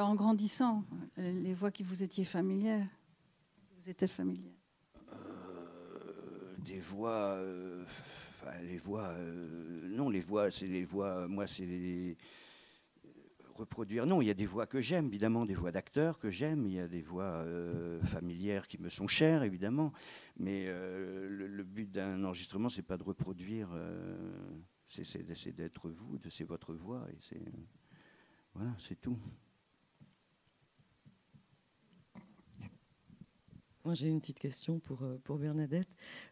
En grandissant, les voix qui vous étiez familières, vous étaient familières. Des voix... les voix... non, les voix, c'est les voix... Moi, c'est les... reproduire. Non, il y a des voix que j'aime, évidemment, des voix d'acteurs que j'aime, il y a des voix familières qui me sont chères, évidemment, mais le but d'un enregistrement, c'est pas de reproduire, c'est d'être vous, c'est votre voix, et voilà, c'est tout. Moi, j'ai une petite question pour Bernadette.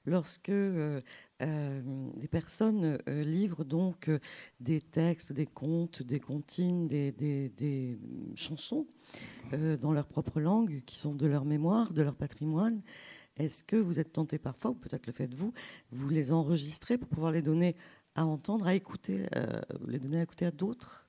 Lorsque des personnes livrent donc des textes, des contes, des comptines, des chansons dans leur propre langue, qui sont de leur mémoire, de leur patrimoine, est-ce que vous êtes tenté parfois, ou peut-être le faites-vous, vous les enregistrez pour pouvoir les donner à entendre, à écouter, les donner à écouter à d'autres?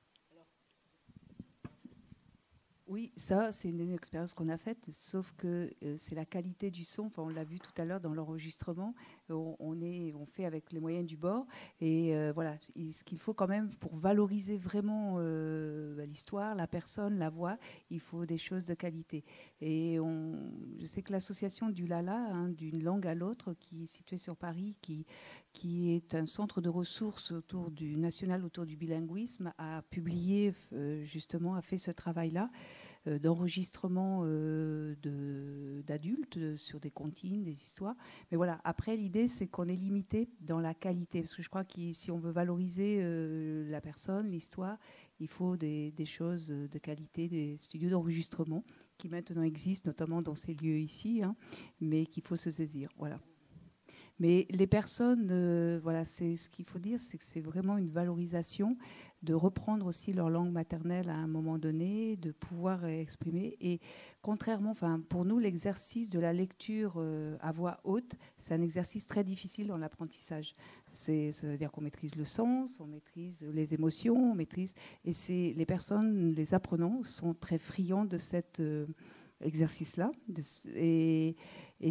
Oui, ça, c'est une expérience qu'on a faite, sauf que c'est la qualité du son. Enfin, on l'a vu tout à l'heure dans l'enregistrement. On fait avec les moyens du bord. Et voilà, ce qu'il faut quand même pour valoriser vraiment l'histoire, la personne, la voix, il faut des choses de qualité. Et je sais que l'association du Lala, d'une langue à l'autre, qui est située sur Paris, qui est un centre de ressources national autour du bilinguisme, a publié, justement, a fait ce travail-là d'enregistrement d'adultes sur des comptines, des histoires. Mais voilà, après, l'idée, c'est qu'on est limité dans la qualité, parce que je crois que si on veut valoriser la personne, l'histoire, il faut des choses de qualité, des studios d'enregistrement qui maintenant existent, notamment dans ces lieux ici, mais qu'il faut se saisir. Voilà. Mais les personnes, voilà, c'est ce qu'il faut dire, c'est que c'est vraiment une valorisation de reprendre aussi leur langue maternelle à un moment donné, de pouvoir exprimer. Et contrairement, enfin, pour nous, l'exercice de la lecture à voix haute, c'est un exercice très difficile dans l'apprentissage. C'est-à-dire qu'on maîtrise le sens, on maîtrise les émotions, on maîtrise... Et les personnes, les apprenants, sont très friands de cet exercice-là et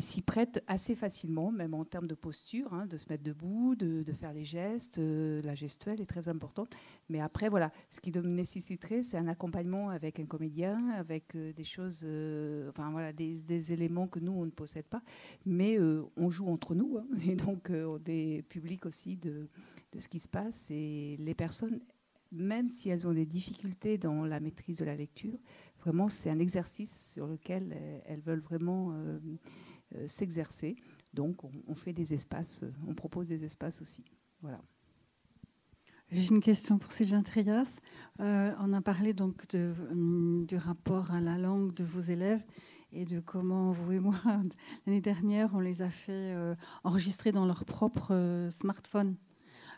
s'y prêtent assez facilement, même en termes de posture, hein, de se mettre debout, de faire les gestes. La gestuelle est très importante. Mais après, voilà, ce qui nécessiterait, c'est un accompagnement avec un comédien, avec des choses, enfin voilà, des éléments que nous, on ne possède pas. Mais on joue entre nous, hein, et donc on est public aussi de ce qui se passe. Et les personnes, même si elles ont des difficultés dans la maîtrise de la lecture, vraiment, c'est un exercice sur lequel elles veulent vraiment s'exercer. Donc, on fait des espaces, on propose des espaces aussi. Voilà. J'ai une question pour Sylvain Trias. On a parlé donc du rapport à la langue de vos élèves et de comment vous et moi, l'année dernière, on les a fait enregistrer dans leur propre smartphone,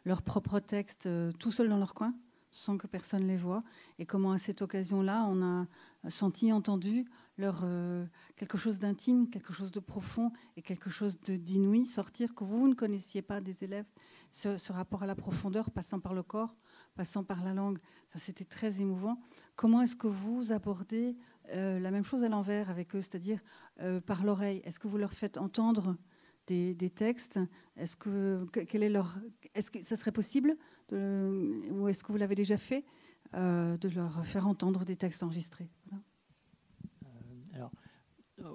leur propre texte, tout seul dans leur coin, sans que personne les voie, et comment à cette occasion-là, on a senti, entendu quelque chose d'intime, quelque chose de profond et quelque chose d'inouï sortir que vous ne connaissiez pas des élèves, ce rapport à la profondeur passant par le corps, passant par la langue. Ça, c'était très émouvant. Comment est-ce que vous abordez la même chose à l'envers avec eux, c'est-à-dire par l'oreille? Est-ce que vous leur faites entendre des textes? Est-ce que ça serait possible ou est-ce que vous l'avez déjà fait de leur faire entendre des textes enregistrés? Voilà. Alors,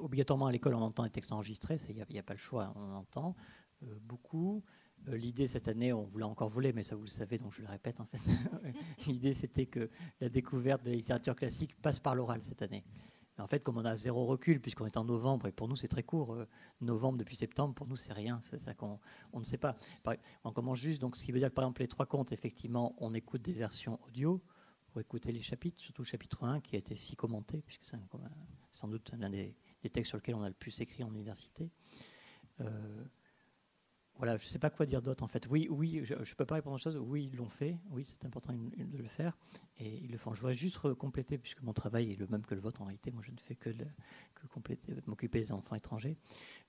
obligatoirement à l'école, on entend des textes enregistrés, il n'y a pas le choix, on en entend beaucoup. L'idée cette année, on vous l'a encore volé, mais ça vous le savez, donc je le répète en fait. L'idée, c'était que la découverte de la littérature classique passe par l'oral cette année. En fait, comme on a zéro recul, puisqu'on est en novembre, et pour nous c'est très court, novembre depuis septembre, pour nous c'est rien, c'est ça qu'on ne sait pas. On commence juste, donc ce qui veut dire que par exemple les 3 contes, effectivement, on écoute des versions audio pour écouter les chapitres, surtout le chapitre 1 qui a été si commenté, puisque c'est sans doute l'un des textes sur lesquels on a le plus écrit en université. Voilà, je ne sais pas quoi dire d'autre en fait. Oui, je ne peux pas répondre aux choses. Oui, ils l'ont fait. Oui, c'est important de le faire. Et ils le font. Je voudrais juste compléter, puisque mon travail est le même que le vôtre en réalité. Moi, je ne fais que compléter, m'occuper des enfants étrangers.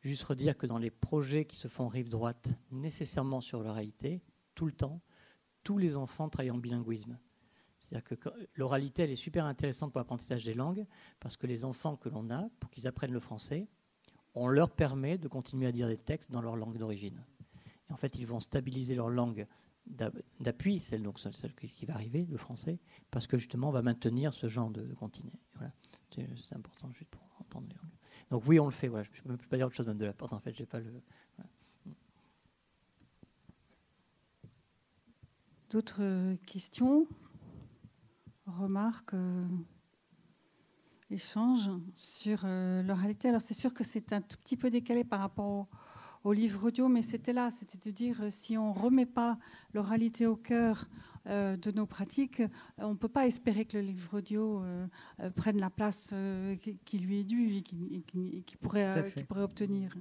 Juste redire que dans les projets qui se font rive droite, nécessairement sur l'oralité, tout le temps, tous les enfants travaillent en bilinguisme. C'est-à-dire que l'oralité, elle est super intéressante pour l'apprentissage des langues, parce que les enfants que l'on a, pour qu'ils apprennent le français, on leur permet de continuer à dire des textes dans leur langue d'origine. Et en fait, ils vont stabiliser leur langue d'appui, celle qui va arriver, le français, parce que justement, on va maintenir ce genre de continuité. Voilà. C'est important juste pour entendre les langues. Donc oui, on le fait. Voilà. Je ne peux pas dire autre chose même de la porte. En fait, j'ai pas le. Voilà. D'autres questions, remarques, échanges sur l'oralité. Alors c'est sûr que c'est un tout petit peu décalé par rapport au livre audio, mais c'était de dire si on ne remet pas l'oralité au cœur de nos pratiques, on ne peut pas espérer que le livre audio prenne la place qui lui est due et qui pourrait obtenir.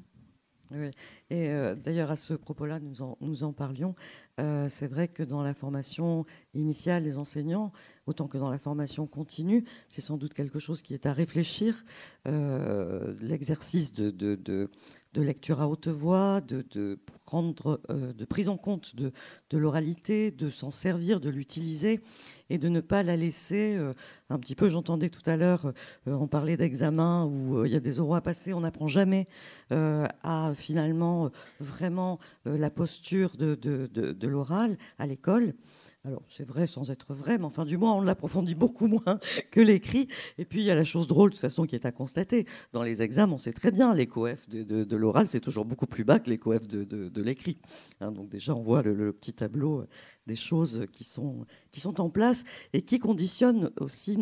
Oui. Et d'ailleurs, à ce propos-là, nous en parlions. C'est vrai que dans la formation initiale des enseignants, autant que dans la formation continue, c'est sans doute quelque chose qui est à réfléchir. L'exercice de lecture à haute voix, de prise en compte de l'oralité, de s'en servir, de l'utiliser et de ne pas la laisser un petit peu. J'entendais tout à l'heure, on parlait d'examen où il y a des oraux à passer, on n'apprend jamais à finalement vraiment la posture de l'oral à l'école. Alors, c'est vrai sans être vrai, mais enfin, du moins, on l'approfondit beaucoup moins que l'écrit. Et puis, il y a la chose drôle, de toute façon, qui est à constater. Dans les examens, on sait très bien, les coefs de l'oral, c'est toujours beaucoup plus bas que les coefs de l'écrit. Hein, donc, déjà, on voit le petit tableau des choses qui sont en place et qui conditionnent aussi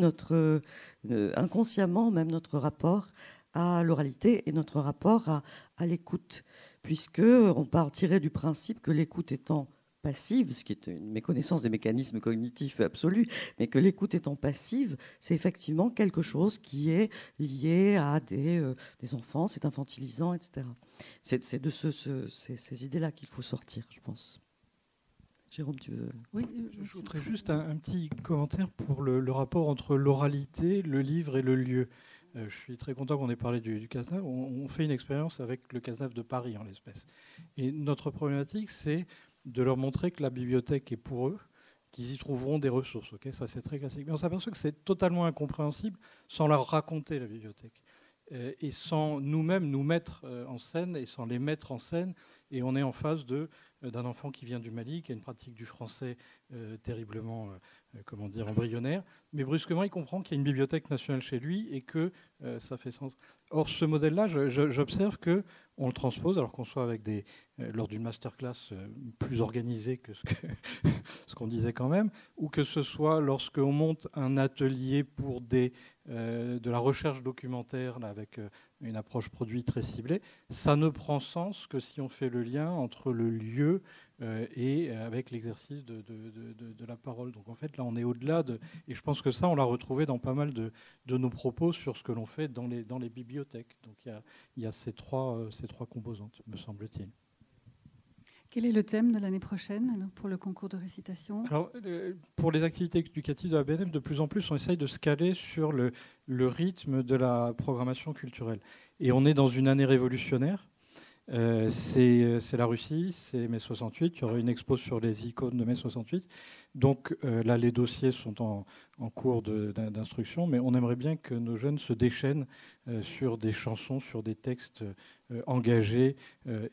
inconsciemment, même notre rapport à l'oralité et notre rapport à l'écoute. Puisqu'on part tirer du principe que l'écoute étant passive, ce qui est une méconnaissance des mécanismes cognitifs absolus, mais que l'écoute étant passive, c'est effectivement quelque chose qui est lié à des enfants, c'est infantilisant, etc. C'est de ces idées-là qu'il faut sortir, je pense. Jérôme, tu veux... Oui, je voudrais juste un petit commentaire pour le rapport entre l'oralité, le livre et le lieu. Je suis très content qu'on ait parlé du Cazenave. On fait une expérience avec le Cazenave de Paris, en l'espèce. Et notre problématique, c'est de leur montrer que la bibliothèque est pour eux, qu'ils y trouveront des ressources. Okay, ça, c'est très classique. Mais on s'aperçoit que c'est totalement incompréhensible sans leur raconter la bibliothèque. Et sans nous-mêmes nous mettre en scène et sans les mettre en scène. Et on est en face d'un enfant qui vient du Mali, qui a une pratique du français terriblement embryonnaire. Mais brusquement, il comprend qu'il y a une bibliothèque nationale chez lui et que ça fait sens. Or, ce modèle-là, j'observe qu'on le transpose, alors qu'on soit avec lors d'une masterclass plus organisée que ce qu'on disait quand même, ou que ce soit lorsqu'on monte un atelier pour de la recherche documentaire là, avec une approche produit très ciblée, ça ne prend sens que si on fait le lien entre le lieu et avec l'exercice de la parole. Donc en fait, là, on est au-delà et je pense que ça, on l'a retrouvé dans pas mal de nos propos sur ce que l'on fait dans les bibliothèques. Donc il y a ces trois composantes, me semble-t-il. Quel est le thème de l'année prochaine pour le concours de récitation ? Alors, pour les activités éducatives de la BNF, de plus en plus, on essaye de se caler sur le rythme de la programmation culturelle. Et on est dans une année révolutionnaire. C'est la Russie, c'est mai 68. Il y aura une expo sur les icônes de mai 68. Donc là, les dossiers sont en cours d'instruction, mais on aimerait bien que nos jeunes se déchaînent sur des chansons, sur des textes engagés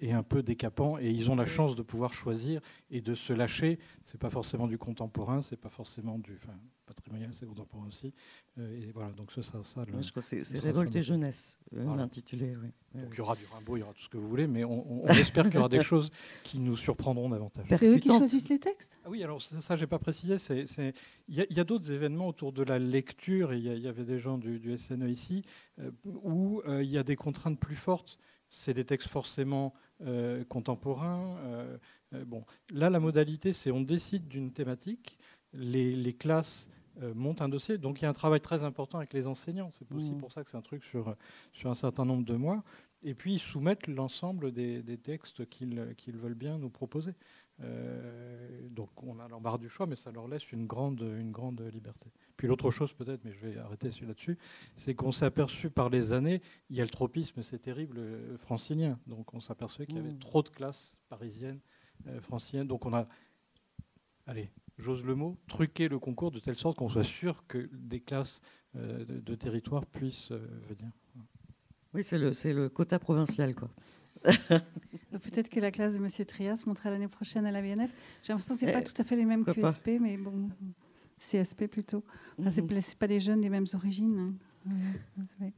et un peu décapants. Et ils ont la chance de pouvoir choisir et de se lâcher. C'est pas forcément du contemporain, c'est pas forcément du patrimonial, c'est contemporain aussi. Et voilà, donc ça. Je crois que c'est Révolte et jeunesse, voilà. Intitulé. Oui. Donc il y aura du Rimbaud, il y aura tout ce que vous voulez, mais on espère qu'il y aura des choses qui nous surprendront davantage. C'est eux qui choisissent les textes ? Ah oui, alors ça j'ai pas précisé. Il y a d'autres événements autour de la lecture, et il y avait des gens du SNE ici, où il y a des contraintes plus fortes. C'est des textes forcément contemporains. Bon, là, la modalité, c'est on décide d'une thématique, les classes montent un dossier, donc il y a un travail très important avec les enseignants. C'est aussi pour ça que c'est un truc sur un certain nombre de mois. Et puis, ils soumettent l'ensemble des textes qu'ils veulent bien nous proposer. Donc, on a l'embarras du choix, mais ça leur laisse une grande liberté. Puis l'autre chose peut-être, mais je vais arrêter là-dessus, c'est qu'on s'est aperçu par les années, il y a le tropisme, c'est terrible, francilien. Donc, on s'aperçoit qu'il y avait trop de classes parisiennes, franciliennes. Donc, on a, allez, j'ose le mot, truqué le concours de telle sorte qu'on soit sûr que des classes de territoire puissent venir. Oui, c'est le quota provincial, quoi. Peut-être que la classe de M. Trias montera l'année prochaine à la BNF. J'ai l'impression que ce n'est pas tout à fait les mêmes QSP, mais bon, CSP plutôt. Enfin, c'est pas des jeunes des mêmes origines. Hein.